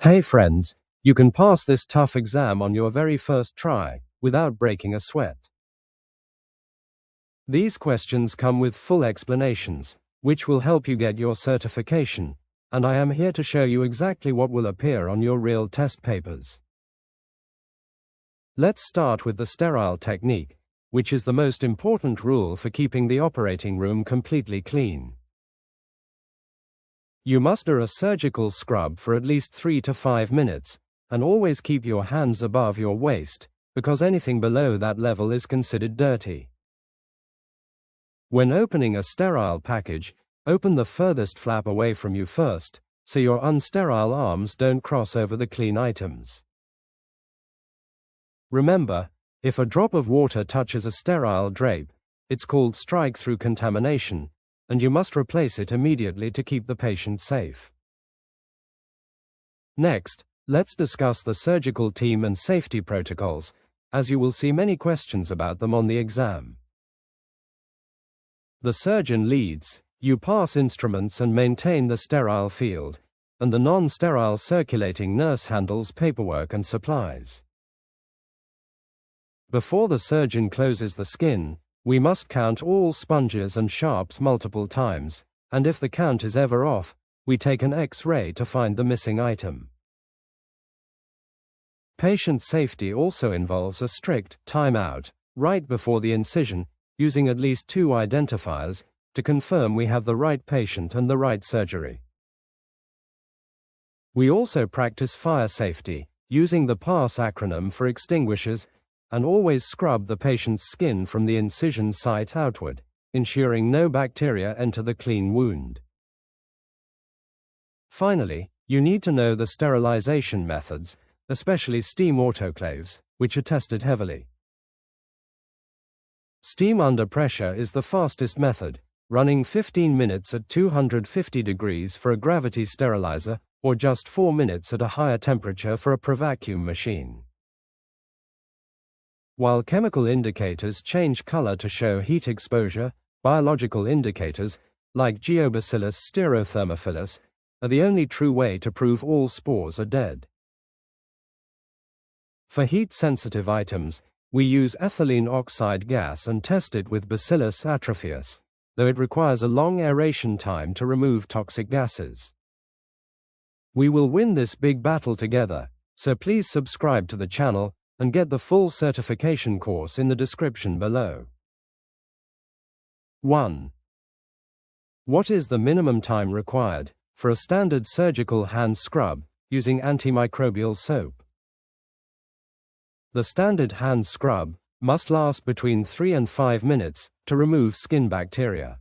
Hey friends, you can pass this tough exam on your very first try, without breaking a sweat. These questions come with full explanations, which will help you get your certification, and I am here to show you exactly what will appear on your real test papers. Let's start with the sterile technique, which is the most important rule for keeping the operating room completely clean. You must do a surgical scrub for at least 3 to 5 minutes, and always keep your hands above your waist, because anything below that level is considered dirty. When opening a sterile package, open the furthest flap away from you first, so your unsterile arms don't cross over the clean items. Remember, if a drop of water touches a sterile drape, it's called strike-through contamination, and you must replace it immediately to keep the patient safe. Next, let's discuss the surgical team and safety protocols, as you will see many questions about them on the exam. The surgeon leads, you pass instruments and maintain the sterile field, and the non-sterile circulating nurse handles paperwork and supplies. Before the surgeon closes the skin, we must count all sponges and sharps multiple times, and if the count is ever off, we take an X-ray to find the missing item. Patient safety also involves a strict timeout right before the incision, using at least 2 identifiers to confirm we have the right patient and the right surgery. We also practice fire safety, using the PASS acronym for extinguishers, and always scrub the patient's skin from the incision site outward, ensuring no bacteria enter the clean wound. Finally, you need to know the sterilization methods, especially steam autoclaves, which are tested heavily. Steam under pressure is the fastest method, running 15 minutes at 250 degrees for a gravity sterilizer, or just 4 minutes at a higher temperature for a ProVacuum machine. While chemical indicators change color to show heat exposure, biological indicators, like Geobacillus stereothermophilus, are the only true way to prove all spores are dead. For heat-sensitive items, we use ethylene oxide gas and test it with Bacillus atrophius, though it requires a long aeration time to remove toxic gases. We will win this big battle together, so please subscribe to the channel and get the full certification course in the description below. 1. What is the minimum time required for a standard surgical hand scrub using antimicrobial soap? The standard hand scrub must last between 3 and 5 minutes to remove skin bacteria.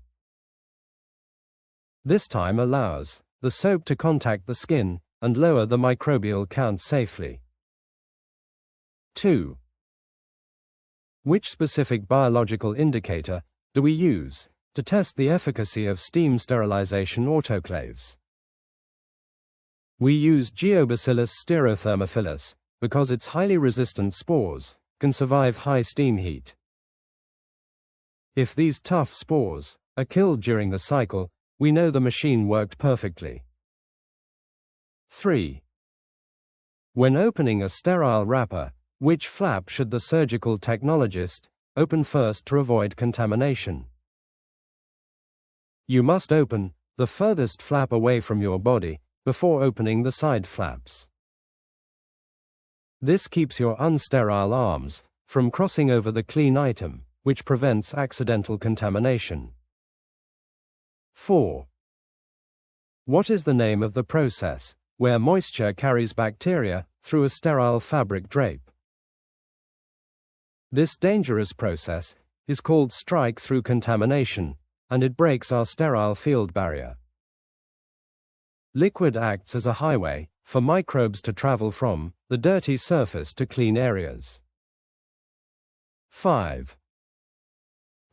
This time allows the soap to contact the skin and lower the microbial count safely. 2. Which specific biological indicator do we use to test the efficacy of steam sterilization autoclaves? We use Geobacillus stereothermophilus because its highly resistant spores can survive high steam heat. If these tough spores are killed during the cycle, we know the machine worked perfectly. 3. When opening a sterile wrapper, which flap should the surgical technologist open first to avoid contamination? You must open the furthest flap away from your body before opening the side flaps. This keeps your unsterile arms from crossing over the clean item, which prevents accidental contamination. 4. What is the name of the process where moisture carries bacteria through a sterile fabric drape? This dangerous process is called strike-through contamination, and it breaks our sterile field barrier. Liquid acts as a highway for microbes to travel from the dirty surface to clean areas. 5.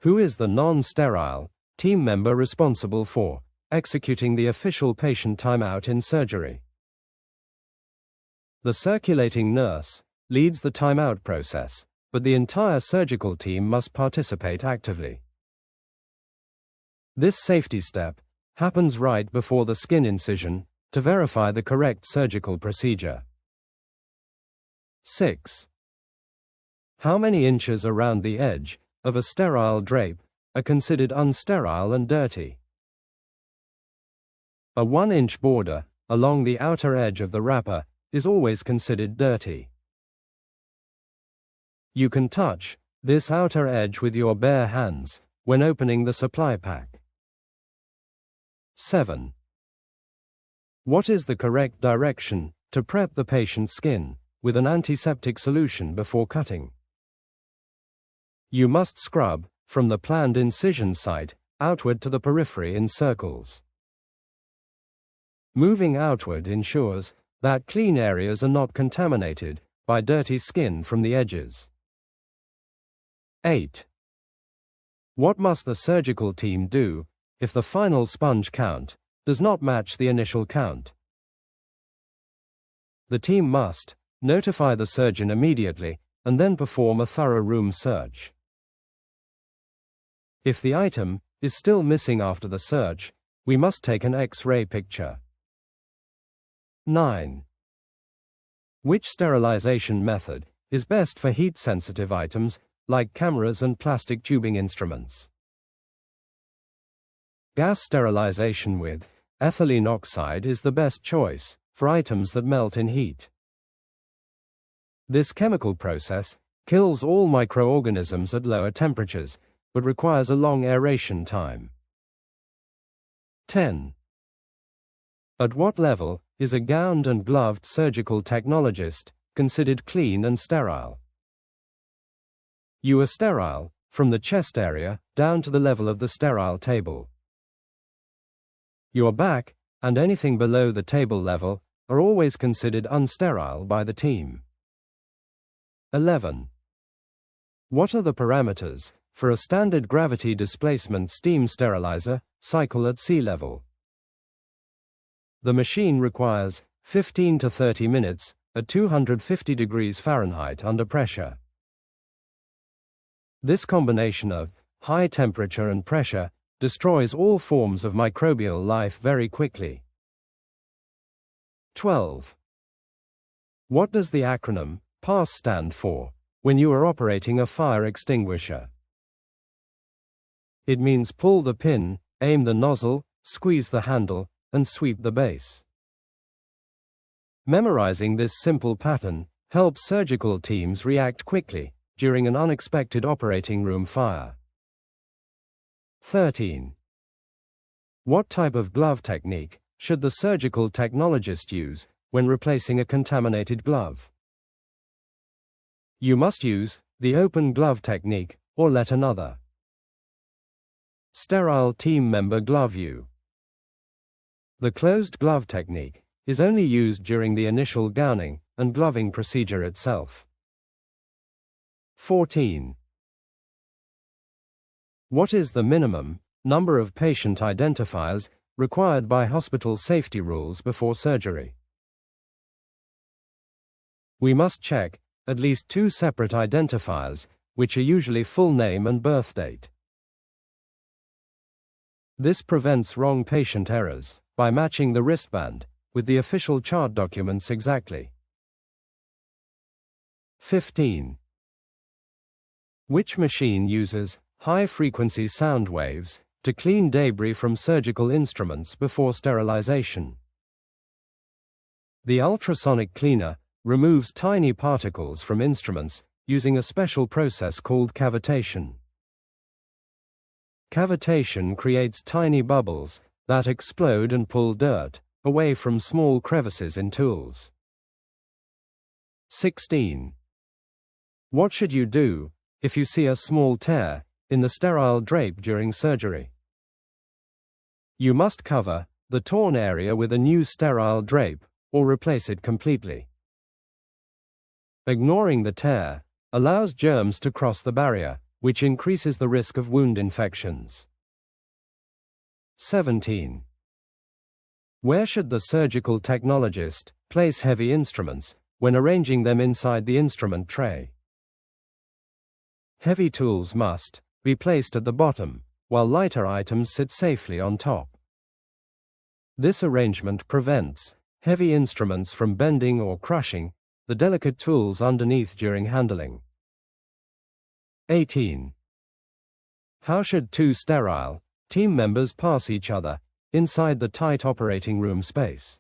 Who is the non-sterile team member responsible for executing the official patient timeout in surgery? The circulating nurse leads the timeout process, but the entire surgical team must participate actively. This safety step happens right before the skin incision to verify the correct surgical procedure. 6. How many inches around the edge of a sterile drape are considered unsterile and dirty? A 1-inch border along the outer edge of the wrapper is always considered dirty. You can touch this outer edge with your bare hands when opening the supply pack. 7. What is the correct direction to prep the patient's skin with an antiseptic solution before cutting? You must scrub from the planned incision site outward to the periphery in circles. Moving outward ensures that clean areas are not contaminated by dirty skin from the edges. 8. What must the surgical team do if the final sponge count does not match the initial count? The team must notify the surgeon immediately and then perform a thorough room search. If the item is still missing after the search, we must take an X-ray picture. 9. Which sterilization method is best for heat-sensitive items like cameras and plastic tubing instruments? Gas sterilization with ethylene oxide is the best choice for items that melt in heat. This chemical process kills all microorganisms at lower temperatures, but requires a long aeration time. 10. At what level is a gowned and gloved surgical technologist considered clean and sterile? You are sterile from the chest area down to the level of the sterile table. Your back and anything below the table level are always considered unsterile by the team. 11. What are the parameters for a standard gravity displacement steam sterilizer cycle at sea level? The machine requires 15 to 30 minutes at 250 degrees Fahrenheit under pressure. This combination of high temperature and pressure destroys all forms of microbial life very quickly. 12. What does the acronym PASS stand for when you are operating a fire extinguisher? It means pull the pin, aim the nozzle, squeeze the handle, and sweep the base. Memorizing this simple pattern helps surgical teams react quickly during an unexpected operating room fire. 13. What type of glove technique should the surgical technologist use when replacing a contaminated glove? You must use the open glove technique or let another sterile team member glove you. The closed glove technique is only used during the initial gowning and gloving procedure itself. 14. What is the minimum number of patient identifiers required by hospital safety rules before surgery? We must check at least 2 separate identifiers, which are usually full name and birth date. This prevents wrong patient errors by matching the wristband with the official chart documents exactly. 15. Which machine uses high-frequency sound waves to clean debris from surgical instruments before sterilization? The ultrasonic cleaner removes tiny particles from instruments using a special process called cavitation. Cavitation creates tiny bubbles that explode and pull dirt away from small crevices in tools. 16. What should you do if you see a small tear in the sterile drape during surgery? You must cover the torn area with a new sterile drape or replace it completely. Ignoring the tear allows germs to cross the barrier, which increases the risk of wound infections. 17. Where should the surgical technologist place heavy instruments when arranging them inside the instrument tray? Heavy tools must be placed at the bottom, while lighter items sit safely on top. This arrangement prevents heavy instruments from bending or crushing the delicate tools underneath during handling. 18. How should two sterile team members pass each other inside the tight operating room space?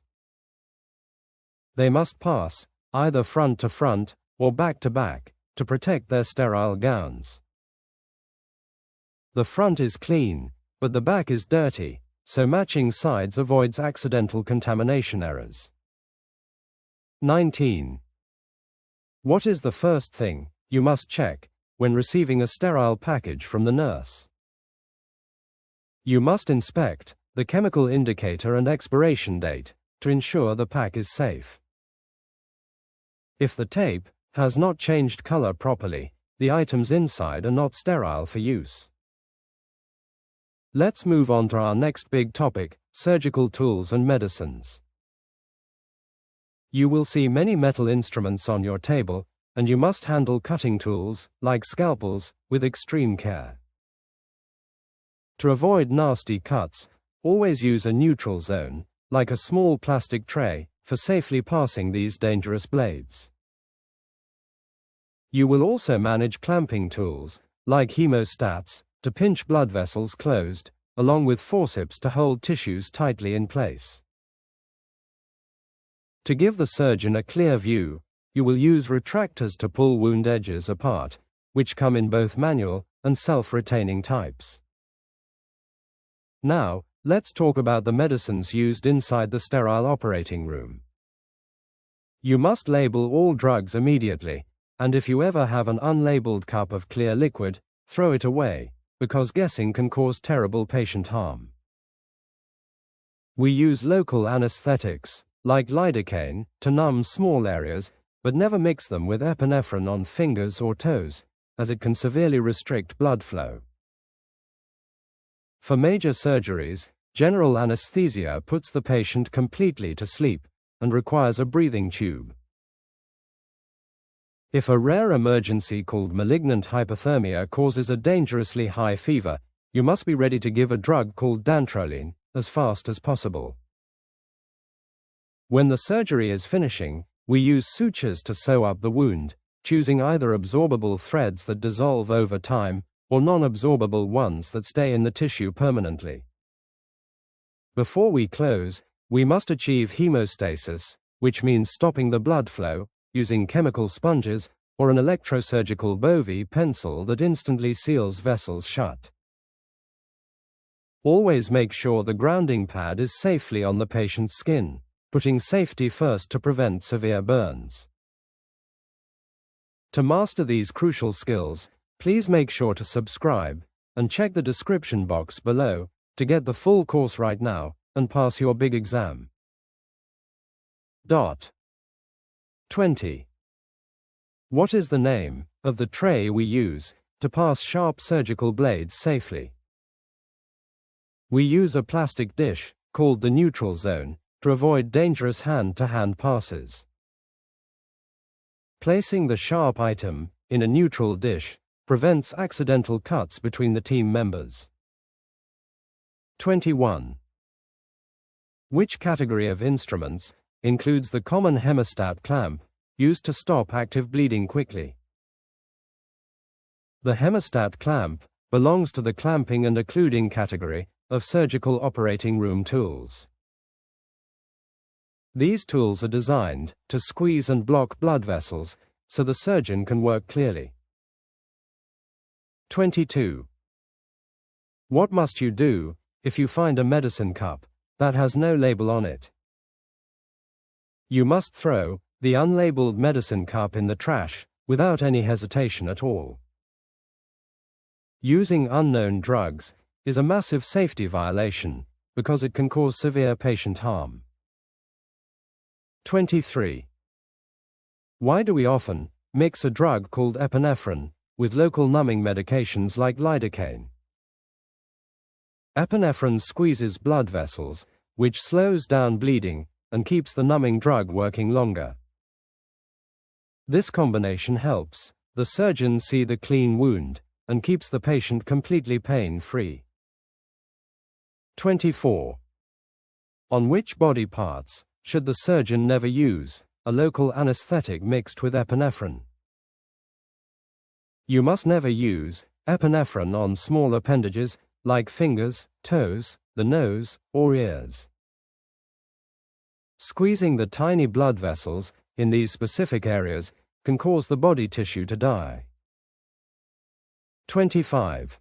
They must pass either front to front or back to back to protect their sterile gowns. The front is clean, but the back is dirty, so matching sides avoids accidental contamination errors. 19. What is the first thing you must check when receiving a sterile package from the nurse? You must inspect the chemical indicator and expiration date to ensure the pack is safe. If the tape has not changed color properly, the items inside are not sterile for use. Let's move on to our next big topic, surgical tools and medicines. You will see many metal instruments on your table, and you must handle cutting tools, like scalpels, with extreme care. To avoid nasty cuts, always use a neutral zone, like a small plastic tray, for safely passing these dangerous blades. You will also manage clamping tools, like hemostats, to pinch blood vessels closed, along with forceps to hold tissues tightly in place. To give the surgeon a clear view, you will use retractors to pull wound edges apart, which come in both manual and self-retaining types. Now, let's talk about the medicines used inside the sterile operating room. You must label all drugs immediately, and if you ever have an unlabeled cup of clear liquid, throw it away, because guessing can cause terrible patient harm. We use local anesthetics, like lidocaine, to numb small areas, but never mix them with epinephrine on fingers or toes, as it can severely restrict blood flow. For major surgeries, general anesthesia puts the patient completely to sleep and requires a breathing tube. If a rare emergency called malignant hypothermia causes a dangerously high fever, you must be ready to give a drug called dantrolene as fast as possible. When the surgery is finishing, we use sutures to sew up the wound, choosing either absorbable threads that dissolve over time or non-absorbable ones that stay in the tissue permanently. Before we close, we must achieve hemostasis, which means stopping the blood flow, using chemical sponges or an electrosurgical Bovie pencil that instantly seals vessels shut. Always make sure the grounding pad is safely on the patient's skin, putting safety first to prevent severe burns. To master these crucial skills, please make sure to subscribe and check the description box below to get the full course right now and pass your big exam. 20. What is the name of the tray we use to pass sharp surgical blades safely? We use a plastic dish, called the neutral zone, to avoid dangerous hand-to-hand passes. Placing the sharp item in a neutral dish prevents accidental cuts between the team members. 21. Which category of instruments includes the common hemostat clamp, used to stop active bleeding quickly? The hemostat clamp belongs to the clamping and occluding category of surgical operating room tools. These tools are designed to squeeze and block blood vessels so the surgeon can work clearly. 22. What must you do if you find a medicine cup that has no label on it? You must throw the unlabeled medicine cup in the trash without any hesitation at all. Using unknown drugs is a massive safety violation because it can cause severe patient harm. 23. Why do we often mix a drug called epinephrine with local numbing medications like lidocaine? Epinephrine squeezes blood vessels, which slows down bleeding and keeps the numbing drug working longer. This combination helps the surgeon see the clean wound and keeps the patient completely pain-free. 24. On which body parts should the surgeon never use a local anesthetic mixed with epinephrine? You must never use epinephrine on small appendages like fingers, toes, the nose, or ears. Squeezing the tiny blood vessels in these specific areas can cause the body tissue to die. 25.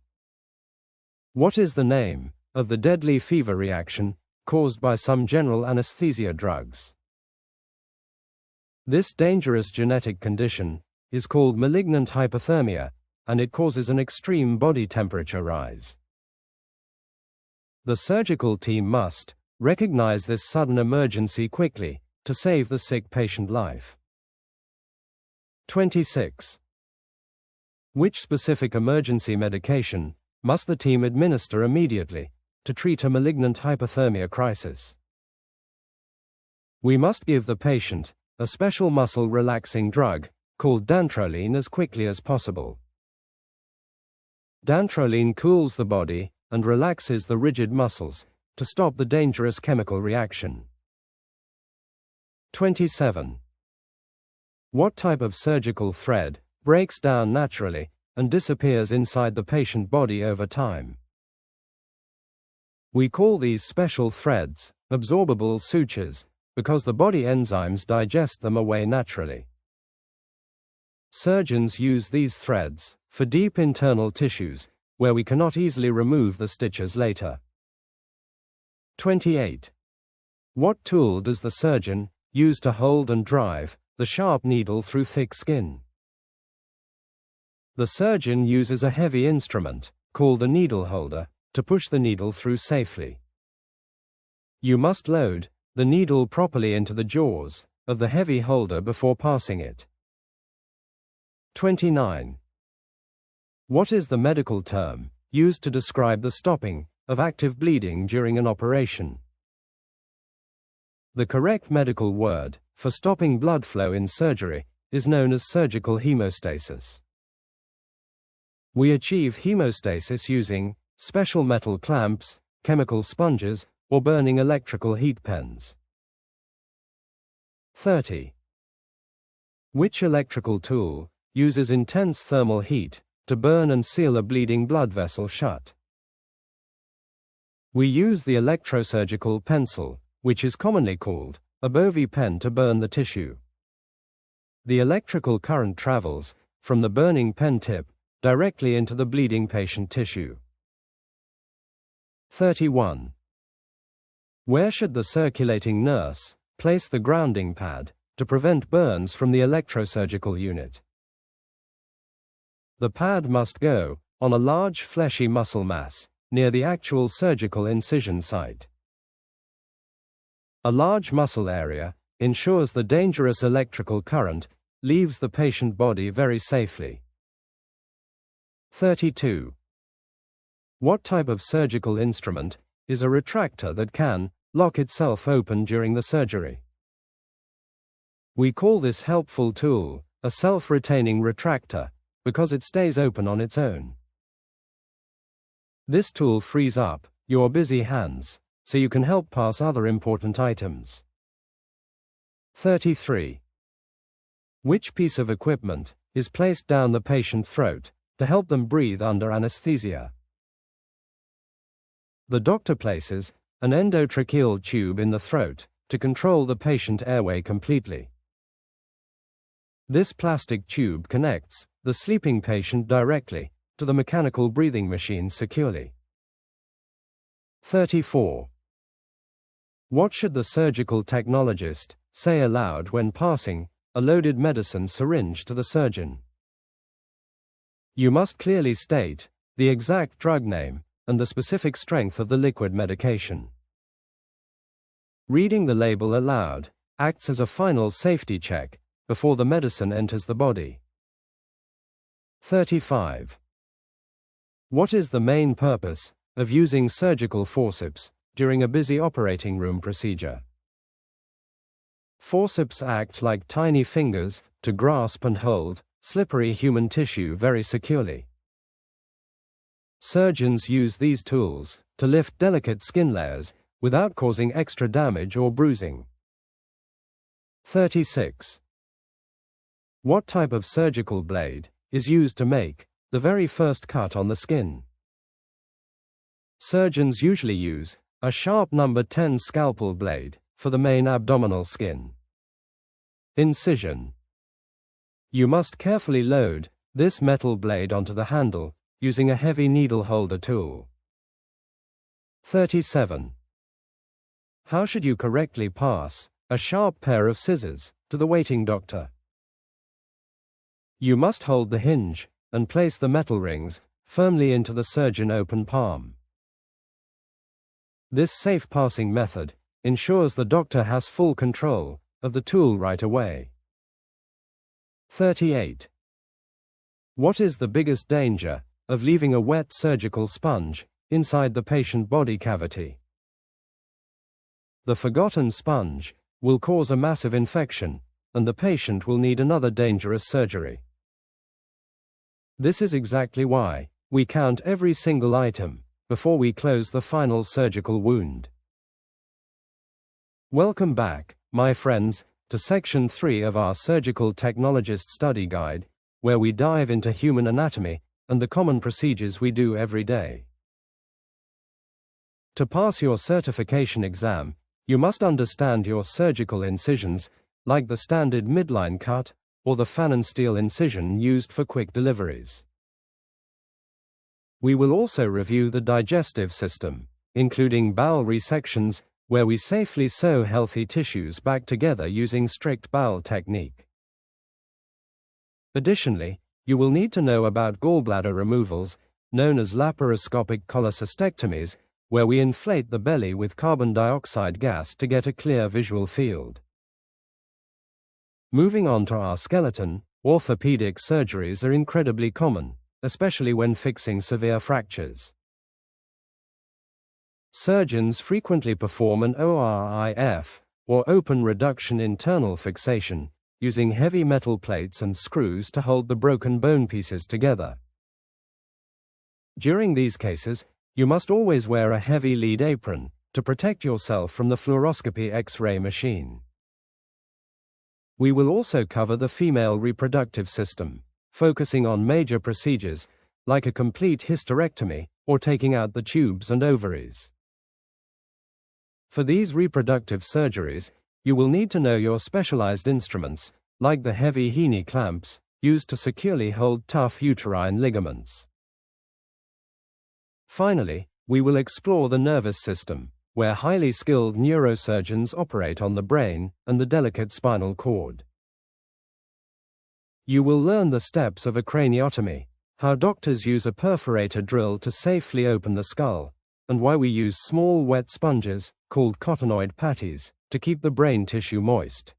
What is the name of the deadly fever reaction caused by some general anesthesia drugs? This dangerous genetic condition is called malignant hypothermia, and it causes an extreme body temperature rise. The surgical team must recognize this sudden emergency quickly to save the sick patient life. 26. Which specific emergency medication must the team administer immediately to treat a malignant hypothermia crisis? We must give the patient a special muscle relaxing drug called dantrolene as quickly as possible. Dantrolene cools the body and relaxes the rigid muscles to stop the dangerous chemical reaction. 27. What type of surgical thread breaks down naturally and disappears inside the patient body over time? We call these special threads absorbable sutures because the body enzymes digest them away naturally. Surgeons use these threads for deep internal tissues where we cannot easily remove the stitches later. 28. What tool does the surgeon use to hold and drive the sharp needle through thick skin? The surgeon uses a heavy instrument, called a needle holder, to push the needle through safely. You must load the needle properly into the jaws of the heavy holder before passing it. 29. What is the medical term used to describe the stopping of active bleeding during an operation? The correct medical word for stopping blood flow in surgery is known as surgical hemostasis. We achieve hemostasis using special metal clamps, chemical sponges, or burning electrical heat pens. 30. Which electrical tool uses intense thermal heat to burn and seal a bleeding blood vessel shut? We use the electrosurgical pencil, which is commonly called a bovie pen, to burn the tissue. The electrical current travels from the burning pen tip directly into the bleeding patient tissue. 31. Where should the circulating nurse place the grounding pad to prevent burns from the electrosurgical unit? The pad must go on a large fleshy muscle mass near the actual surgical incision site. A large muscle area ensures the dangerous electrical current leaves the patient body very safely. 32. What type of surgical instrument is a retractor that can lock itself open during the surgery? We call this helpful tool a self-retaining retractor because it stays open on its own. This tool frees up your busy hands so you can help pass other important items. 33. Which piece of equipment is placed down the patient's throat to help them breathe under anesthesia? The doctor places an endotracheal tube in the throat to control the patient airway completely. This plastic tube connects the sleeping patient directly to the mechanical breathing machine securely. 34. What should the surgical technologist say aloud when passing a loaded medicine syringe to the surgeon? You must clearly state the exact drug name and the specific strength of the liquid medication. Reading the label aloud acts as a final safety check before the medicine enters the body. 35. What is the main purpose of using surgical forceps during a busy operating room procedure? Forceps act like tiny fingers to grasp and hold slippery human tissue very securely. Surgeons use these tools to lift delicate skin layers without causing extra damage or bruising. 36. What type of surgical blade is used to make the very first cut on the skin? Surgeons usually use a sharp number 10 scalpel blade for the main abdominal skin. Incision. You must carefully load this metal blade onto the handle using a heavy needle holder tool. 37. How should you correctly pass a sharp pair of scissors to the waiting doctor? You must hold the hinge and place the metal rings firmly into the surgeon's open palm. This safe passing method ensures the doctor has full control of the tool right away. 38. What is the biggest danger of leaving a wet surgical sponge inside the patient body cavity? The forgotten sponge will cause a massive infection, and the patient will need another dangerous surgery. This is exactly why we count every single item before we close the final surgical wound. Welcome back, my friends, to Section 3 of our Surgical Technologist Study Guide, where we dive into human anatomy and the common procedures we do every day. To pass your certification exam, you must understand your surgical incisions, like the standard midline cut or the fan and steel incision used for quick deliveries. We will also review the digestive system, including bowel resections, where we safely sew healthy tissues back together using strict bowel technique. Additionally, you will need to know about gallbladder removals, known as laparoscopic cholecystectomies, where we inflate the belly with carbon dioxide gas to get a clear visual field. Moving on to our skeleton, orthopedic surgeries are incredibly common, especially when fixing severe fractures. Surgeons frequently perform an ORIF, or open reduction internal fixation, using heavy metal plates and screws to hold the broken bone pieces together. During these cases, you must always wear a heavy lead apron to protect yourself from the fluoroscopy X-ray machine. We will also cover the female reproductive system, focusing on major procedures like a complete hysterectomy or taking out the tubes and ovaries. For these reproductive surgeries, you will need to know your specialized instruments, like the heavy Heine clamps, used to securely hold tough uterine ligaments. Finally, we will explore the nervous system, where highly skilled neurosurgeons operate on the brain and the delicate spinal cord. You will learn the steps of a craniotomy, how doctors use a perforator drill to safely open the skull, and why we use small wet sponges, called cottonoid patties, to keep the brain tissue moist.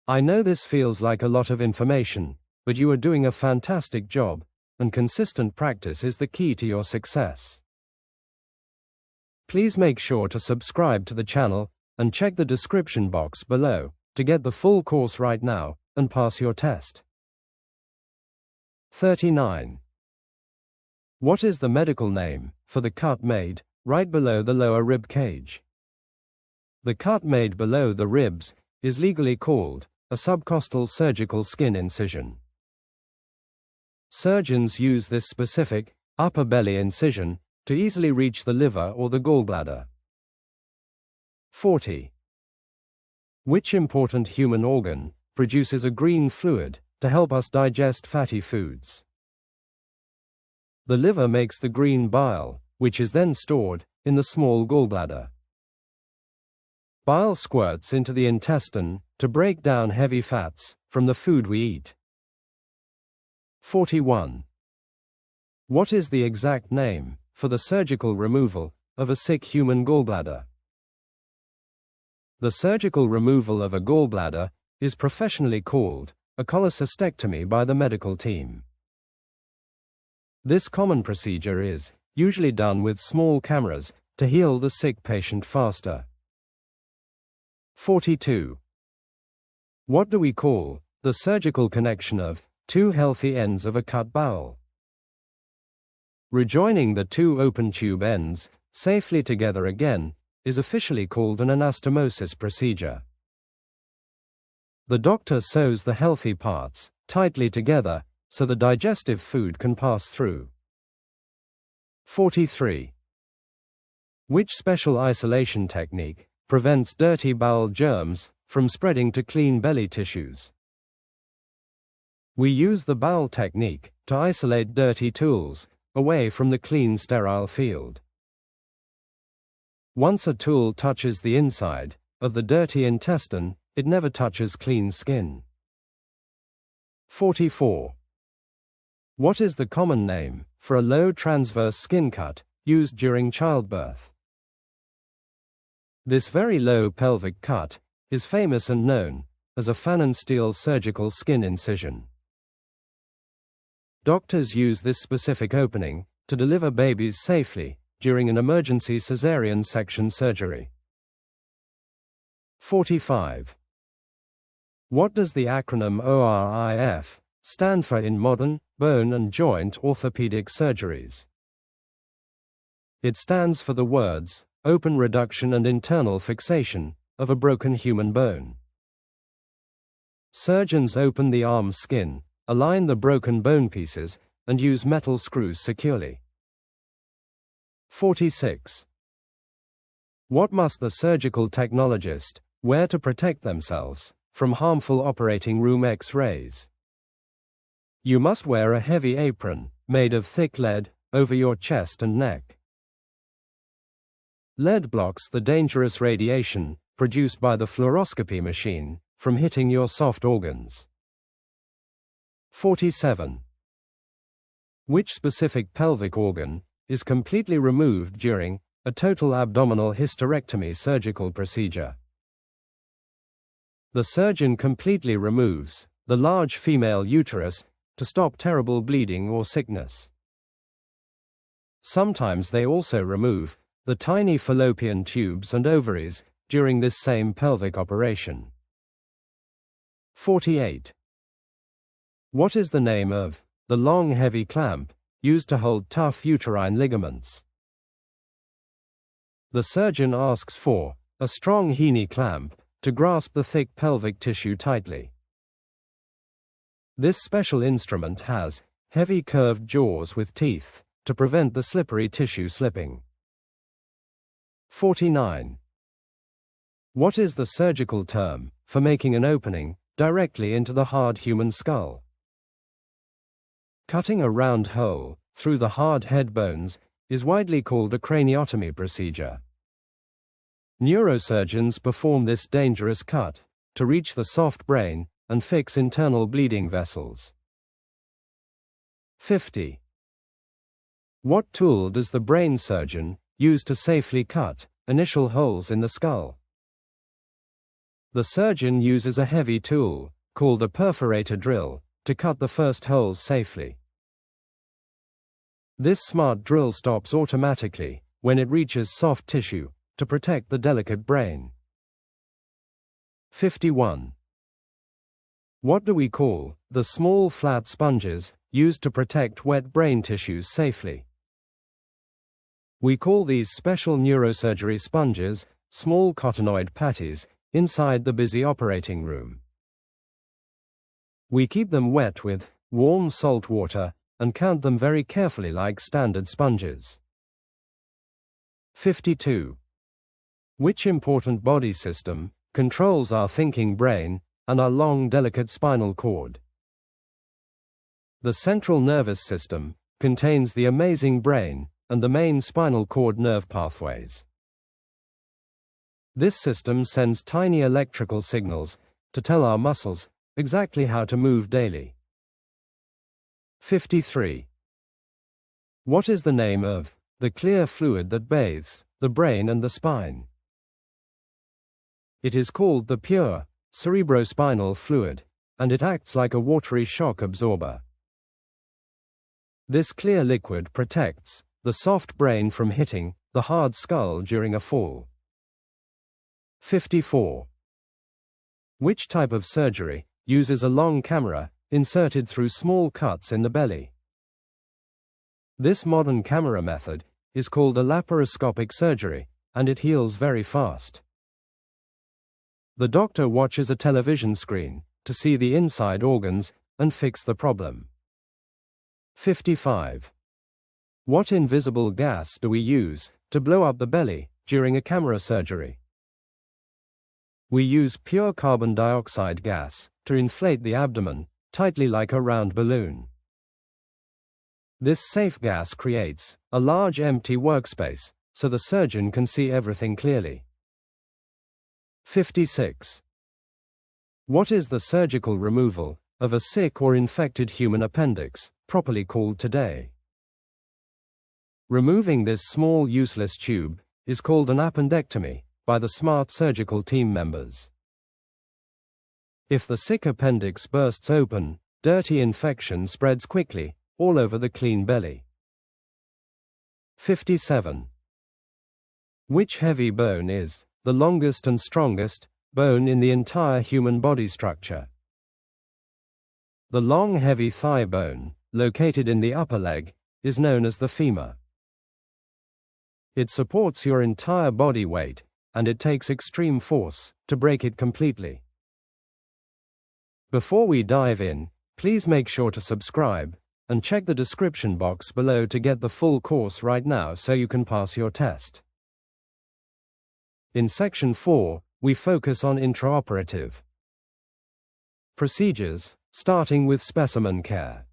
I know this feels like a lot of information, but you are doing a fantastic job, and consistent practice is the key to your success. Please make sure to subscribe to the channel and check the description box below to get the full course right now and pass your test. 39. What is the medical name for the cut made right below the lower rib cage? The cut made below the ribs is legally called a subcostal surgical skin incision. Surgeons use this specific upper belly incision to easily reach the liver or the gallbladder. 40. Which important human organ produces a green fluid to help us digest fatty foods? The liver makes the green bile, which is then stored in the small gallbladder. Bile squirts into the intestine to break down heavy fats from the food we eat. 41. What is the exact name for the surgical removal of a sick human gallbladder? The surgical removal of a gallbladder is professionally called a cholecystectomy by the medical team. This common procedure is usually done with small cameras to heal the sick patient faster. 42. What do we call the surgical connection of two healthy ends of a cut bowel? Rejoining the two open tube ends safely together again, is officially called an anastomosis procedure. The doctor sews the healthy parts tightly together so the digestive food can pass through. 43. Which special isolation technique prevents dirty bowel germs from spreading to clean belly tissues? We use the bowel technique to isolate dirty tools away from the clean sterile field. Once a tool touches the inside of the dirty intestine, it never touches clean skin. 44. What is the common name for a low transverse skin cut used during childbirth? This very low pelvic cut is famous and known as a Pfannenstiel surgical skin incision. Doctors use this specific opening to deliver babies safely during an emergency caesarean section surgery. 45. What does the acronym ORIF stand for in modern, bone and joint orthopedic surgeries? It stands for the words, open reduction and internal fixation of a broken human bone. Surgeons open the arm skin, align the broken bone pieces, and use metal screws securely. 46. What must the surgical technologist wear to protect themselves from harmful operating room X-rays? You must wear a heavy apron made of thick lead over your chest and neck. Lead blocks the dangerous radiation produced by the fluoroscopy machine from hitting your soft organs. 47. Which specific pelvic organ is completely removed during a total abdominal hysterectomy surgical procedure? The surgeon completely removes the large female uterus to stop terrible bleeding or sickness. Sometimes they also remove the tiny fallopian tubes and ovaries during this same pelvic operation. 48. What is the name of the long heavy clamp used to hold tough uterine ligaments? The surgeon asks for a strong Heaney clamp to grasp the thick pelvic tissue tightly. This special instrument has heavy curved jaws with teeth to prevent the slippery tissue slipping. 49. What is the surgical term for making an opening directly into the hard human skull? Cutting a round hole through the hard head bones is widely called a craniotomy procedure. Neurosurgeons perform this dangerous cut to reach the soft brain and fix internal bleeding vessels. 50. What tool does the brain surgeon use to safely cut initial holes in the skull? The surgeon uses a heavy tool, called a perforator drill, to cut the first holes safely. This smart drill stops automatically when it reaches soft tissue to protect the delicate brain. 51. What do we call the small flat sponges used to protect wet brain tissues safely? We call these special neurosurgery sponges small cottonoid patties inside the busy operating room. We keep them wet with warm salt water and count them very carefully like standard sponges. 52. Which important body system controls our thinking brain and our long, delicate spinal cord? The central nervous system contains the amazing brain and the main spinal cord nerve pathways. This system sends tiny electrical signals to tell our muscles exactly how to move daily. 53. What is the name of the clear fluid that bathes the brain and the spine? It is called the pure cerebrospinal fluid, and it acts like a watery shock absorber. This clear liquid protects the soft brain from hitting the hard skull during a fall. 54. Which type of surgery uses a long camera inserted through small cuts in the belly? This modern camera method is called a laparoscopic surgery, and it heals very fast. The doctor watches a television screen to see the inside organs and fix the problem. 55. What invisible gas do we use to blow up the belly during a camera surgery? We use pure carbon dioxide gas to inflate the abdomen tightly like a round balloon. This safe gas creates a large empty workspace so the surgeon can see everything clearly. 56. What is the surgical removal of a sick or infected human appendix properly called today? Removing this small useless tube is called an appendectomy by the smart surgical team members. If the sick appendix bursts open, dirty infection spreads quickly all over the clean belly. 57. Which heavy bone is the longest and strongest bone in the entire human body structure? The long heavy thigh bone, located in the upper leg, is known as the femur. It supports your entire body weight, and it takes extreme force to break it completely. Before we dive in, please make sure to subscribe and check the description box below to get the full course right now so you can pass your test. In Section 4, we focus on intraoperative procedures, starting with specimen care.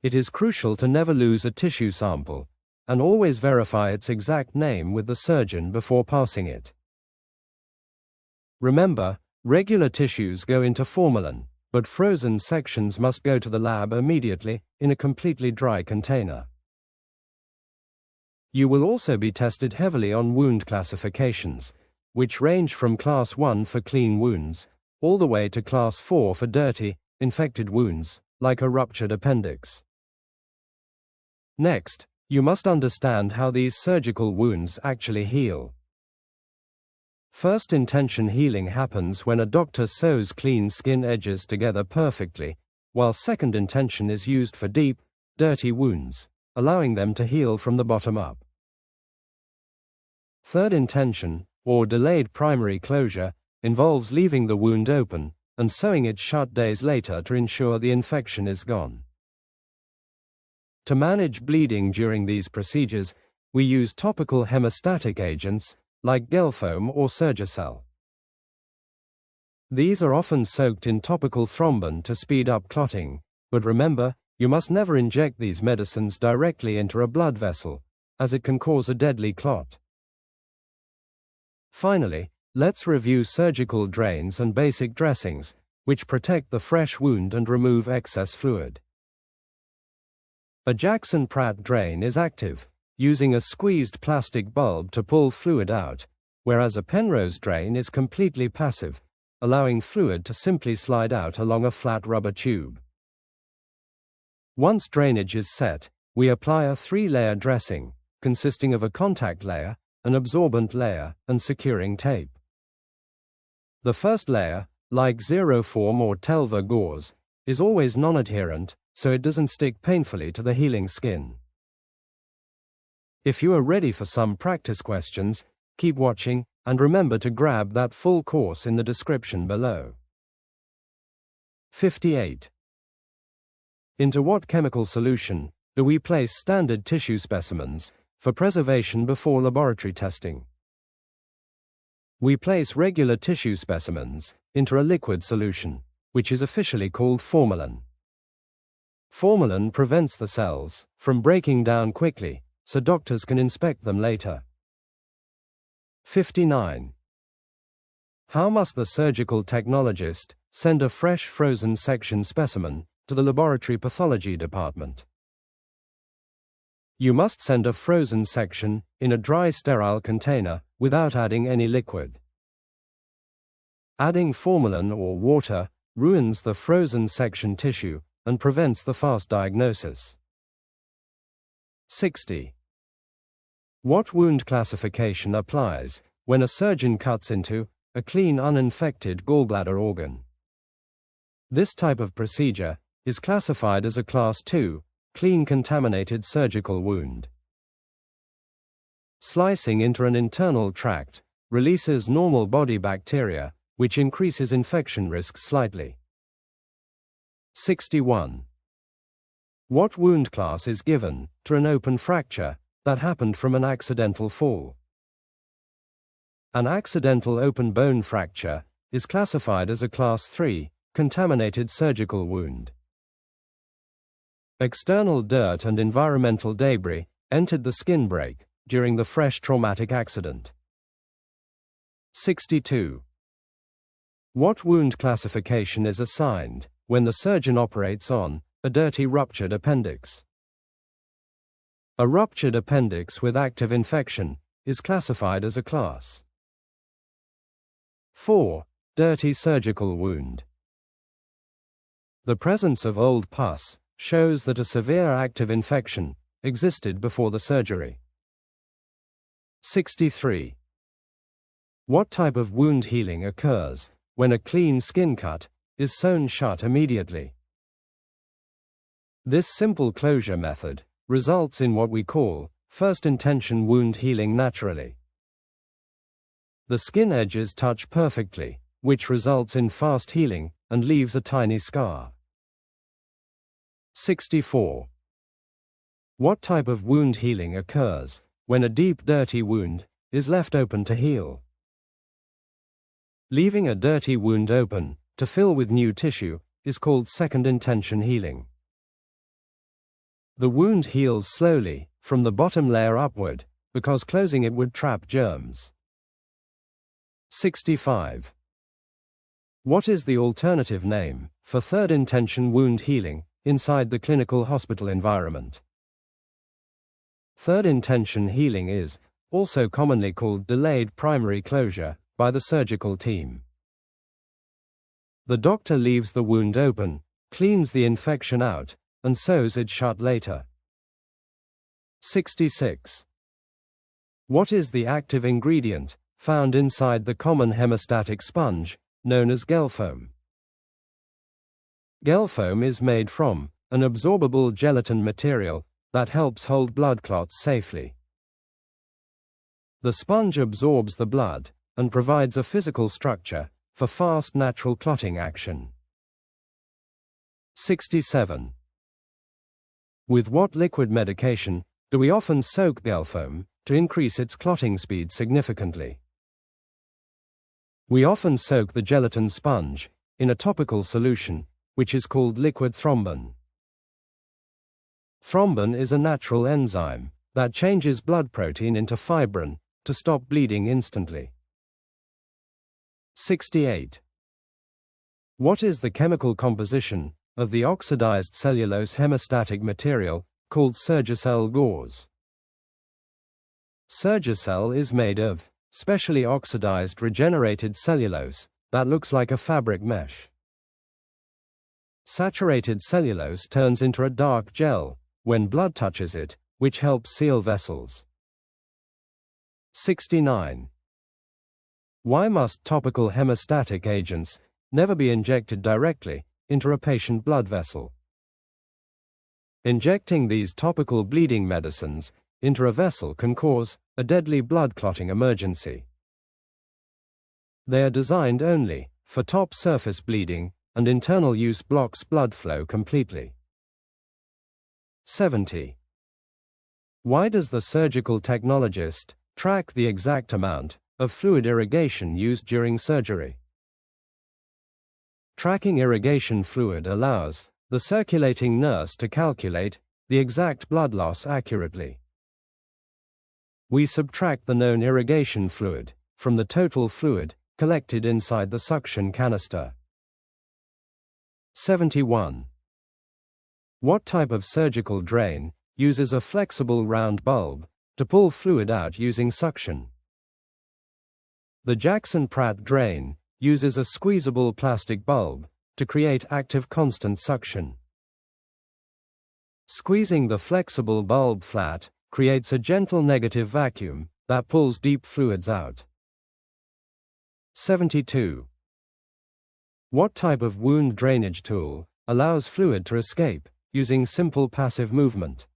It is crucial to never lose a tissue sample and always verify its exact name with the surgeon before passing it. Remember, regular tissues go into formalin, but frozen sections must go to the lab immediately in a completely dry container. You will also be tested heavily on wound classifications, which range from Class 1 for clean wounds, all the way to Class 4 for dirty, infected wounds, like a ruptured appendix. Next, you must understand how these surgical wounds actually heal. First intention healing happens when a doctor sews clean skin edges together perfectly, while second intention is used for deep, dirty wounds, allowing them to heal from the bottom up. Third intention, or delayed primary closure, involves leaving the wound open and sewing it shut days later to ensure the infection is gone. To manage bleeding during these procedures, we use topical hemostatic agents like Gelfoam or Surgicel. These are often soaked in topical thrombin to speed up clotting, but remember, you must never inject these medicines directly into a blood vessel, as it can cause a deadly clot. Finally, let's review surgical drains and basic dressings, which protect the fresh wound and remove excess fluid. A Jackson-Pratt drain is active, using a squeezed plastic bulb to pull fluid out, whereas a Penrose drain is completely passive, allowing fluid to simply slide out along a flat rubber tube. Once drainage is set, we apply a 3-layer dressing, consisting of a contact layer, an absorbent layer, and securing tape. The first layer, like Xeroform or Telva gauze, is always non-adherent, so it doesn't stick painfully to the healing skin. If you are ready for some practice questions, keep watching, and remember to grab that full course in the description below. 58. Into what chemical solution do we place standard tissue specimens for preservation before laboratory testing? We place regular tissue specimens into a liquid solution, which is officially called formalin. Formalin prevents the cells from breaking down quickly, so doctors can inspect them later. 59. How must the surgical technologist send a fresh frozen section specimen to the laboratory pathology department? You must send a frozen section in a dry sterile container without adding any liquid. Adding formalin or water ruins the frozen section tissue and prevents the fast diagnosis. 60. What wound classification applies when a surgeon cuts into a clean uninfected gallbladder organ? This type of procedure is classified as a Class 2, clean contaminated surgical wound. Slicing into an internal tract releases normal body bacteria, which increases infection risk slightly. 61. What wound class is given to an open fracture that happened from an accidental fall? An accidental open bone fracture is classified as a Class 3 contaminated surgical wound. External dirt and environmental debris entered the skin break during the fresh traumatic accident. 62. What wound classification is assigned when the surgeon operates on a dirty ruptured appendix? A ruptured appendix with active infection is classified as a Class 4 dirty surgical wound. The presence of old pus shows that a severe active infection existed before the surgery. 63. What type of wound healing occurs when a clean skin cut is sewn shut immediately? This simple closure method results in what we call first intention wound healing naturally. The skin edges touch perfectly, which results in fast healing and leaves a tiny scar. 64. What type of wound healing occurs when a deep, dirty wound is left open to heal? Leaving a dirty wound open to fill with new tissue is called second intention healing. The wound heals slowly from the bottom layer upward because closing it would trap germs. 65. What is the alternative name for third intention wound healing inside the clinical hospital environment? Third intention healing is also commonly called delayed primary closure by the surgical team. The doctor leaves the wound open, cleans the infection out, and sews it shut later. 66. What is the active ingredient found inside the common hemostatic sponge, known as gel foam? Gel foam is made from an absorbable gelatin material that helps hold blood clots safely. The sponge absorbs the blood and provides a physical structure for fast natural clotting action. 67. With what liquid medication do we often soak gel foam to increase its clotting speed significantly? We often soak the gelatin sponge in a topical solution, which is called liquid thrombin. Thrombin is a natural enzyme that changes blood protein into fibrin to stop bleeding instantly. 68. What is the chemical composition of the oxidized cellulose hemostatic material called Surgicel gauze? Surgicel is made of specially oxidized regenerated cellulose that looks like a fabric mesh. Saturated cellulose turns into a dark gel when blood touches it, which helps seal vessels. 69. Why must topical hemostatic agents never be injected directly into a patient blood vessel? Injecting these topical bleeding medicines into a vessel can cause a deadly blood clotting emergency. They are designed only for top surface bleeding, and internal use blocks blood flow completely. 70. Why does the surgical technologist track the exact amount of fluid irrigation used during surgery? Tracking irrigation fluid allows the circulating nurse to calculate the exact blood loss accurately. We subtract the known irrigation fluid from the total fluid collected inside the suction canister. 71. What type of surgical drain uses a flexible round bulb to pull fluid out using suction? The Jackson-Pratt drain uses a squeezable plastic bulb to create active constant suction. Squeezing the flexible bulb flat creates a gentle negative vacuum that pulls deep fluids out. 72. What type of wound drainage tool allows fluid to escape using simple passive movement?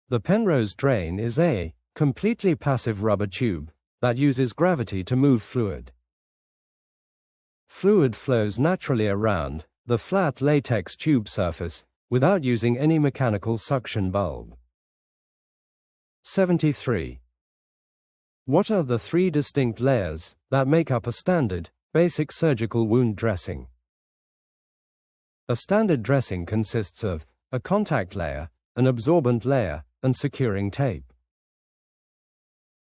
The Penrose drain is a completely passive rubber tube that uses gravity to move fluid. Fluid flows naturally around the flat latex tube surface without using any mechanical suction bulb. 73. What are the three distinct layers that make up a standard, basic surgical wound dressing? A standard dressing consists of a contact layer, an absorbent layer, and securing tape.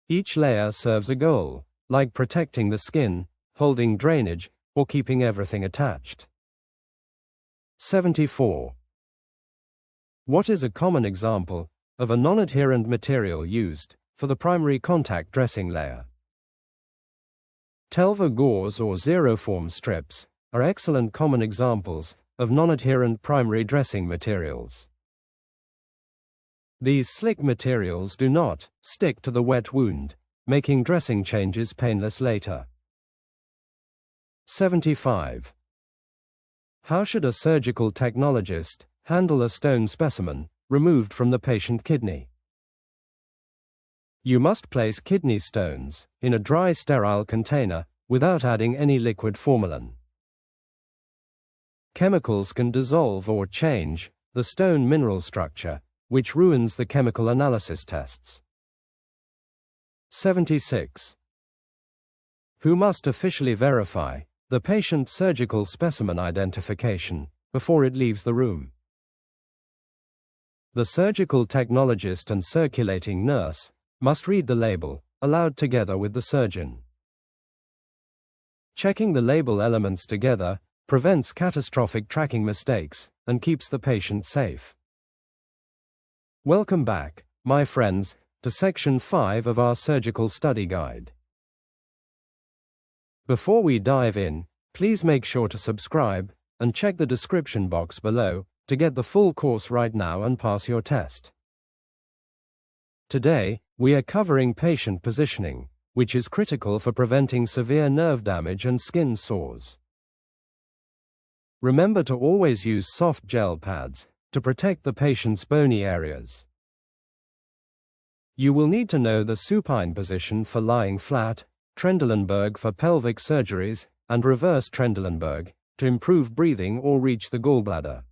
Each layer serves a goal, like protecting the skin, holding drainage, or keeping everything attached. 74. What is a common example of a non-adherent material used for the primary contact dressing layer? Telva gauze or Zeroform strips are excellent common examples of non-adherent primary dressing materials. These slick materials do not stick to the wet wound, making dressing changes painless later. 75. How should a surgical technologist handle a stone specimen removed from the patient kidney? You must place kidney stones in a dry, sterile container without adding any liquid formalin. Chemicals can dissolve or change the stone mineral structure, which ruins the chemical analysis tests. 76. Who must officially verify the patient's surgical specimen identification before it leaves the room? The surgical technologist and circulating nurse must read the label, aloud together with the surgeon. Checking the label elements together prevents catastrophic tracking mistakes and keeps the patient safe. Welcome back, my friends, to Section 5 of our surgical study guide. Before we dive in, please make sure to subscribe and check the description box below to get the full course right now and pass your test. Today, we are covering patient positioning, which is critical for preventing severe nerve damage and skin sores. Remember to always use soft gel pads to protect the patient's bony areas. You will need to know the supine position for lying flat, Trendelenburg for pelvic surgeries, and reverse Trendelenburg to improve breathing or reach the gallbladder.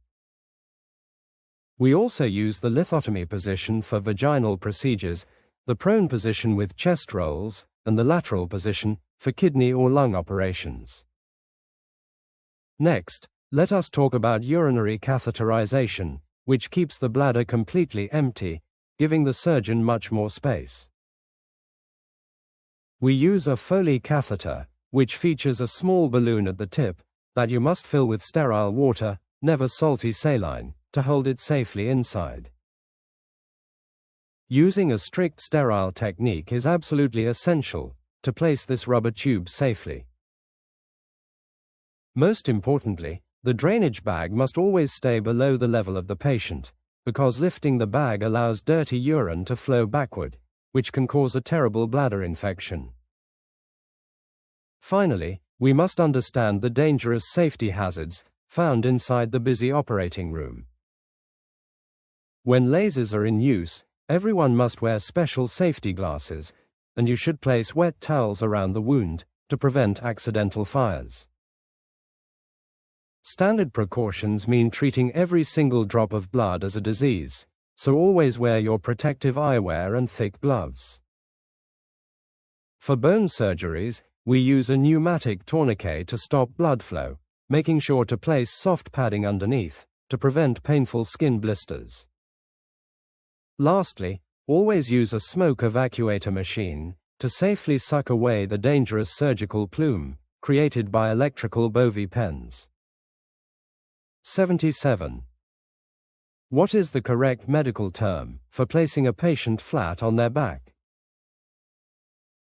We also use the lithotomy position for vaginal procedures, the prone position with chest rolls, and the lateral position for kidney or lung operations. Next, let us talk about urinary catheterization, which keeps the bladder completely empty, giving the surgeon much more space. We use a Foley catheter, which features a small balloon at the tip that you must fill with sterile water, never salty saline, to hold it safely inside. Using a strict sterile technique is absolutely essential to place this rubber tube safely. Most importantly, the drainage bag must always stay below the level of the patient, because lifting the bag allows dirty urine to flow backward, which can cause a terrible bladder infection. Finally, we must understand the dangerous safety hazards found inside the busy operating room. When lasers are in use, everyone must wear special safety glasses, and you should place wet towels around the wound to prevent accidental fires. Standard precautions mean treating every single drop of blood as a disease, so always wear your protective eyewear and thick gloves. For bone surgeries, we use a pneumatic tourniquet to stop blood flow, making sure to place soft padding underneath to prevent painful skin blisters. Lastly, always use a smoke evacuator machine to safely suck away the dangerous surgical plume created by electrical bovie pens. 77. What is the correct medical term for placing a patient flat on their back?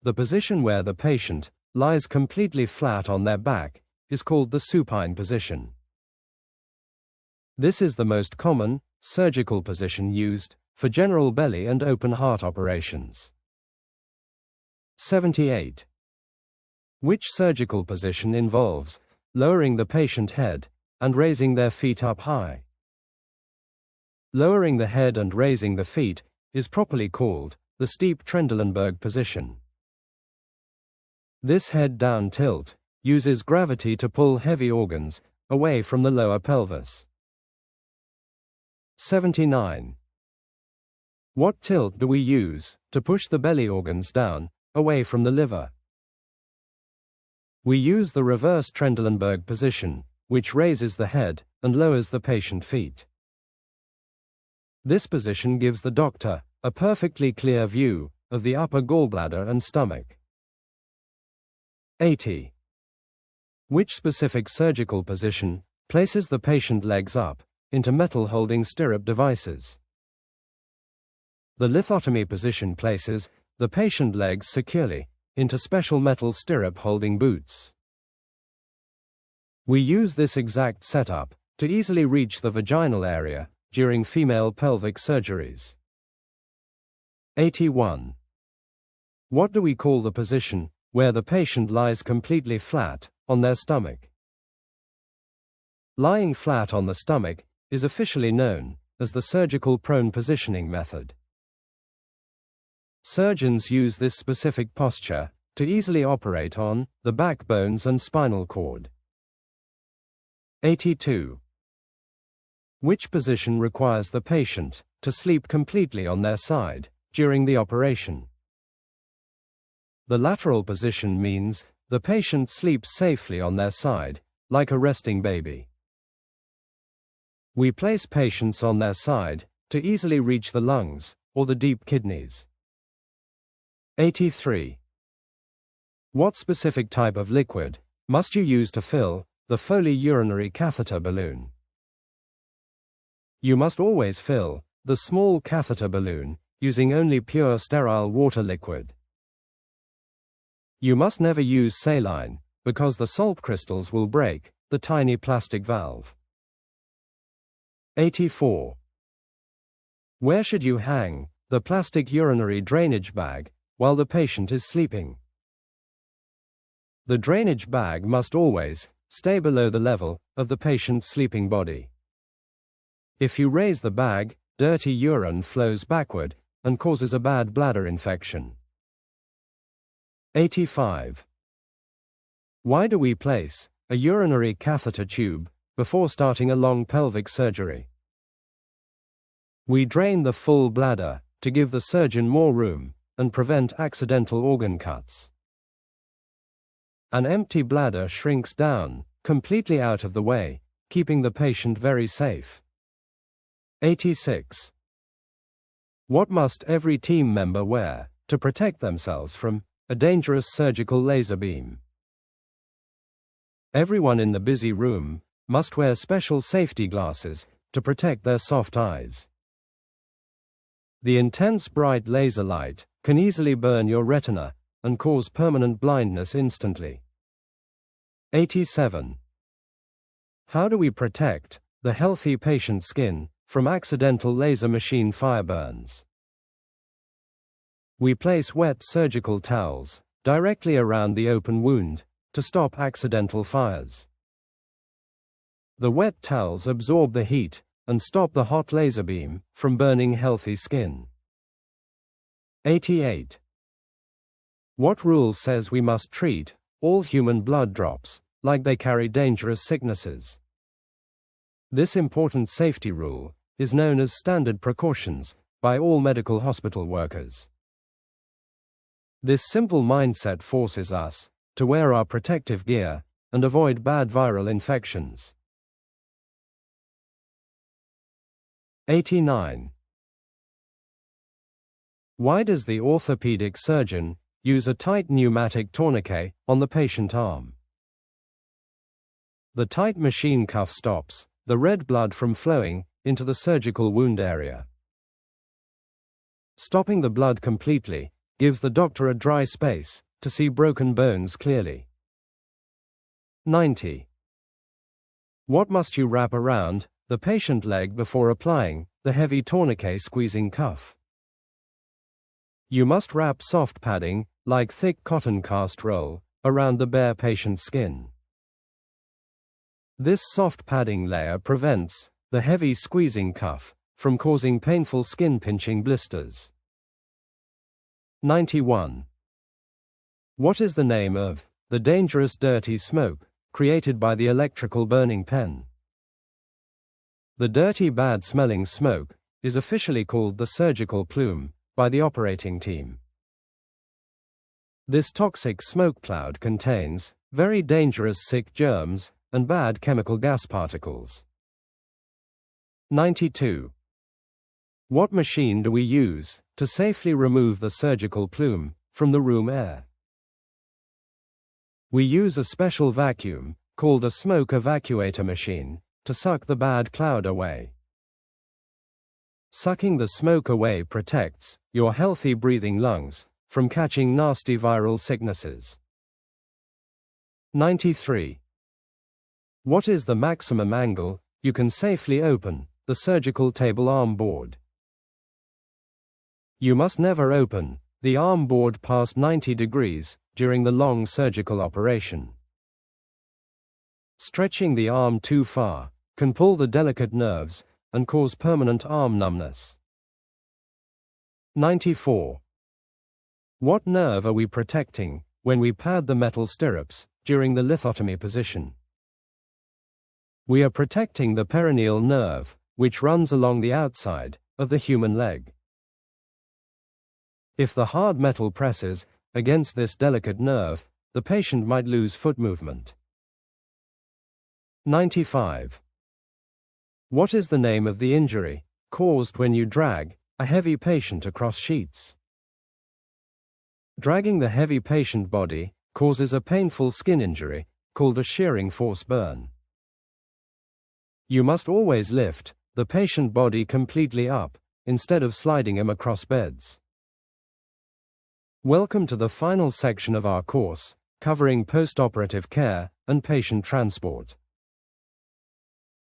The position where the patient lies completely flat on their back is called the supine position. This is the most common surgical position used for general belly and open heart operations. 78. Which surgical position involves lowering the patient head and raising their feet up high? Lowering the head and raising the feet is properly called the steep Trendelenburg position. This head-down tilt uses gravity to pull heavy organs away from the lower pelvis. 79. What tilt do we use to push the belly organs down, away from the liver? We use the reverse Trendelenburg position, which raises the head and lowers the patient feet. This position gives the doctor a perfectly clear view of the upper gallbladder and stomach. 80. Which specific surgical position places the patient legs up into metal-holding stirrup devices? The lithotomy position places the patient legs securely into special metal stirrup-holding boots. We use this exact setup to easily reach the vaginal area during female pelvic surgeries. 81. What do we call the position where the patient lies completely flat on their stomach? Lying flat on the stomach is officially known as the surgical prone positioning method. Surgeons use this specific posture to easily operate on the backbones and spinal cord. 82. Which position requires the patient to sleep completely on their side during the operation? The lateral position means the patient sleeps safely on their side, like a resting baby. We place patients on their side to easily reach the lungs or the deep kidneys. 83. What specific type of liquid must you use to fill the Foley urinary catheter balloon? You must always fill the small catheter balloon using only pure sterile water liquid. You must never use saline because the salt crystals will break the tiny plastic valve. 84. Where should you hang the plastic urinary drainage bag while the patient is sleeping? The drainage bag must always stay below the level of the patient's sleeping body. If you raise the bag, dirty urine flows backward and causes a bad bladder infection. 85. Why do we place a urinary catheter tube before starting a long pelvic surgery? We drain the full bladder to give the surgeon more room and prevent accidental organ cuts. An empty bladder shrinks down, completely out of the way, keeping the patient very safe. 86. What must every team member wear to protect themselves from a dangerous surgical laser beam? Everyone in the busy room must wear special safety glasses to protect their soft eyes. The intense bright laser light can easily burn your retina and cause permanent blindness instantly. 87. How do we protect the healthy patient's skin from accidental laser machine fire burns? We place wet surgical towels directly around the open wound to stop accidental fires. The wet towels absorb the heat and stop the hot laser beam from burning healthy skin. 88. What rule says we must treat all human blood drops like they carry dangerous sicknesses? This important safety rule is known as standard precautions by all medical hospital workers. This simple mindset forces us to wear our protective gear and avoid bad viral infections. 89. Why does the orthopedic surgeon use a tight pneumatic tourniquet on the patient arm? The tight machine cuff stops the red blood from flowing into the surgical wound area. Stopping the blood completely gives the doctor a dry space to see broken bones clearly. 90. What must you wrap around the patient leg before applying the heavy tourniquet squeezing cuff? You must wrap soft padding, like thick cotton cast roll, around the bare patient's skin. This soft padding layer prevents the heavy squeezing cuff from causing painful skin pinching blisters. 91. What is the name of the dangerous dirty smoke created by the electrical burning pen? The dirty bad-smelling smoke is officially called the surgical plume by the operating team. This toxic smoke cloud contains very dangerous sick germs and bad chemical gas particles. 92. What machine do we use to safely remove the surgical plume from the room air? We use a special vacuum called a smoke evacuator machine to suck the bad cloud away. Sucking the smoke away protects your healthy breathing lungs from catching nasty viral sicknesses. 93. What is the maximum angle you can safely open the surgical table arm board? You must never open the arm board past 90 degrees during the long surgical operation. Stretching the arm too far can pull the delicate nerves and cause permanent arm numbness. 94. What nerve are we protecting when we pad the metal stirrups during the lithotomy position? We are protecting the perineal nerve, which runs along the outside of the human leg. If the hard metal presses against this delicate nerve, the patient might lose foot movement. 95. What is the name of the injury caused when you drag a heavy patient across sheets? Dragging the heavy patient body causes a painful skin injury called a shearing force burn. You must always lift the patient body completely up instead of sliding him across beds. Welcome to the final section of our course, covering post-operative care and patient transport.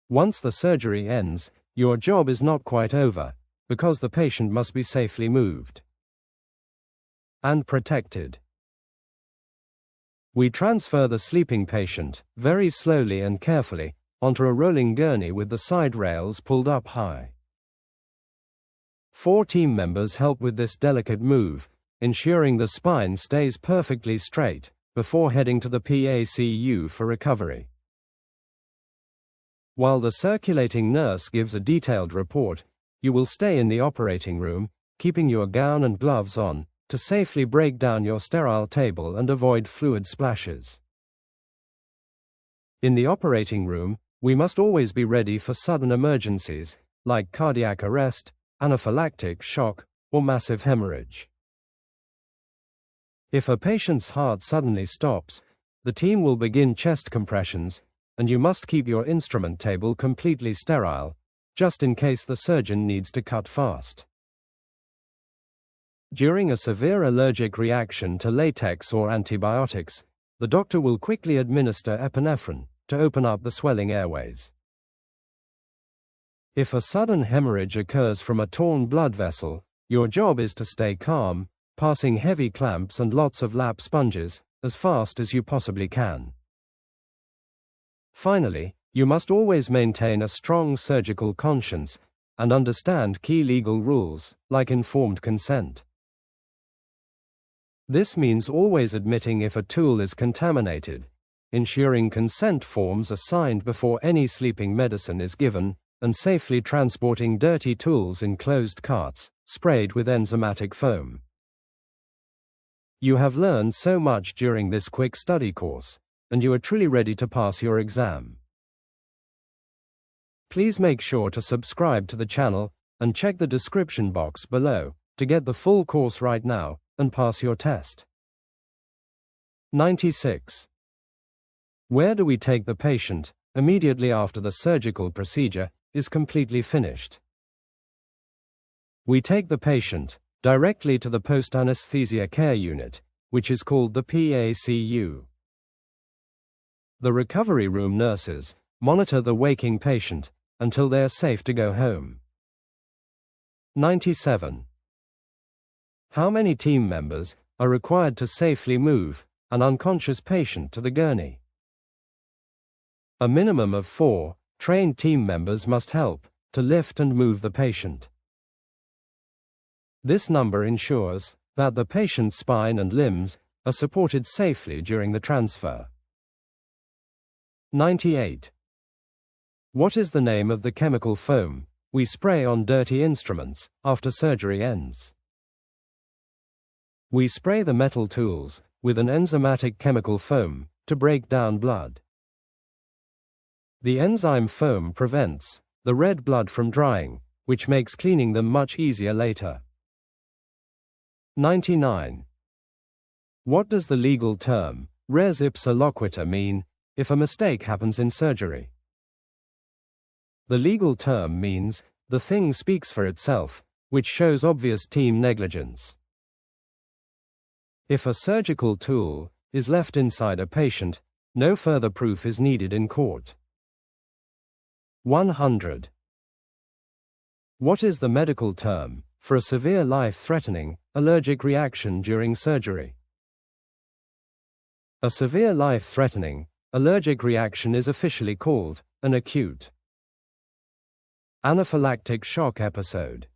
Once the surgery ends, your job is not quite over, because the patient must be safely moved and protected. We transfer the sleeping patient very slowly and carefully onto a rolling gurney with the side rails pulled up high. 4 team members help with this delicate move, ensuring the spine stays perfectly straight before heading to the PACU for recovery. While the circulating nurse gives a detailed report, you will stay in the operating room, keeping your gown and gloves on, to safely break down your sterile table and avoid fluid splashes. In the operating room, we must always be ready for sudden emergencies, like cardiac arrest, anaphylactic shock, or massive hemorrhage. If a patient's heart suddenly stops, the team will begin chest compressions, and you must keep your instrument table completely sterile, just in case the surgeon needs to cut fast. During a severe allergic reaction to latex or antibiotics, the doctor will quickly administer epinephrine to open up the swelling airways. If a sudden hemorrhage occurs from a torn blood vessel, your job is to stay calm, passing heavy clamps and lots of lap sponges as fast as you possibly can. Finally, you must always maintain a strong surgical conscience and understand key legal rules, like informed consent. This means always admitting if a tool is contaminated, ensuring consent forms are signed before any sleeping medicine is given, and safely transporting dirty tools in closed carts, sprayed with enzymatic foam. You have learned so much during this quick study course, and you are truly ready to pass your exam. Please make sure to subscribe to the channel and check the description box below to get the full course right now and pass your test. 96. Where do we take the patient immediately after the surgical procedure is completely finished? We take the patient directly to the post-anesthesia care unit, which is called the PACU. The recovery room nurses monitor the waking patient until they are safe to go home. 97. How many team members are required to safely move an unconscious patient to the gurney? A minimum of 4 trained team members must help to lift and move the patient. This number ensures that the patient's spine and limbs are supported safely during the transfer. 98. What is the name of the chemical foam we spray on dirty instruments after surgery ends? We spray the metal tools with an enzymatic chemical foam to break down blood. The enzyme foam prevents the red blood from drying, which makes cleaning them much easier later. 99. What does the legal term res ipsa loquitur mean if a mistake happens in surgery? The legal term means the thing speaks for itself, which shows obvious team negligence. If a surgical tool is left inside a patient, no further proof is needed in court. 100. What is the medical term for a severe life-threatening allergic reaction during surgery? A severe life-threatening allergic reaction is officially called an acute anaphylactic shock episode.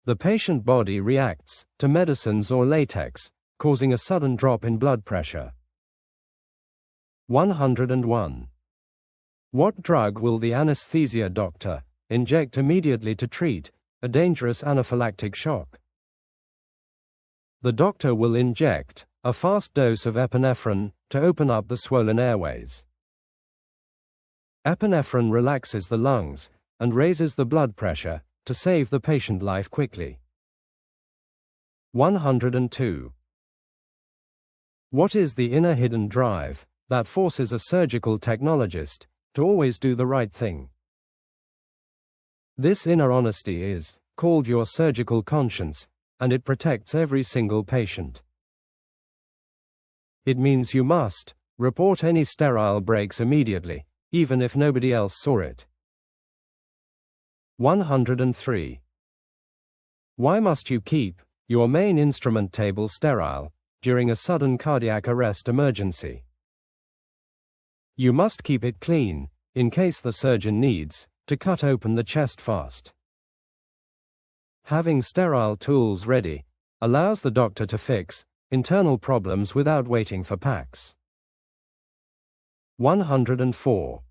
The patient body reacts to medicines or latex, causing a sudden drop in blood pressure. 101. What drug will the anesthesia doctor inject immediately to treat a dangerous anaphylactic shock? The doctor will inject a fast dose of epinephrine to open up the swollen airways. Epinephrine relaxes the lungs and raises the blood pressure to save the patient life quickly. 102. What is the inner hidden drive that forces a surgical technologist to always do the right thing? This inner honesty is called your surgical conscience, and it protects every single patient. It means you must report any sterile breaks immediately, even if nobody else saw it. 103. Why must you keep your main instrument table sterile during a sudden cardiac arrest emergency? You must keep it clean in case the surgeon needs to cut open the chest fast. Having sterile tools ready allows the doctor to fix internal problems without waiting for PACS. 104.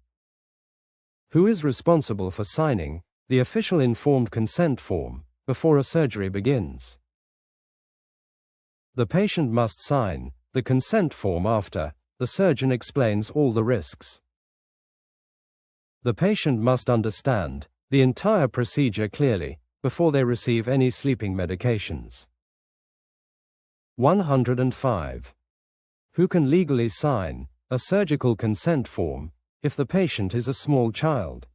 Who is responsible for signing the official informed consent form before a surgery begins? The patient must sign the consent form after the surgeon explains all the risks. The patient must understand the entire procedure clearly before they receive any sleeping medications. 105. Who can legally sign a surgical consent form if the patient is a small child?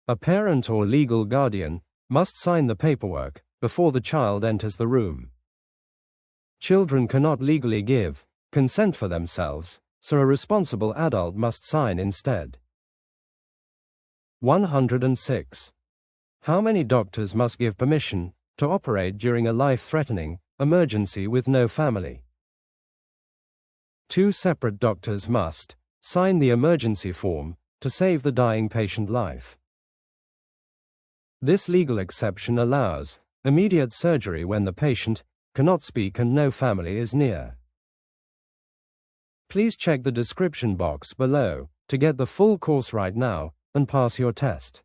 A parent or legal guardian must sign the paperwork before the child enters the room. Children cannot legally give consent for themselves, so a responsible adult must sign instead. 106. How many doctors must give permission to operate during a life-threatening emergency with no family? 2 separate doctors must sign the emergency form to save the dying patient life. This legal exception allows immediate surgery when the patient cannot speak and no family is near. Please check the description box below to get the full course right now and pass your test.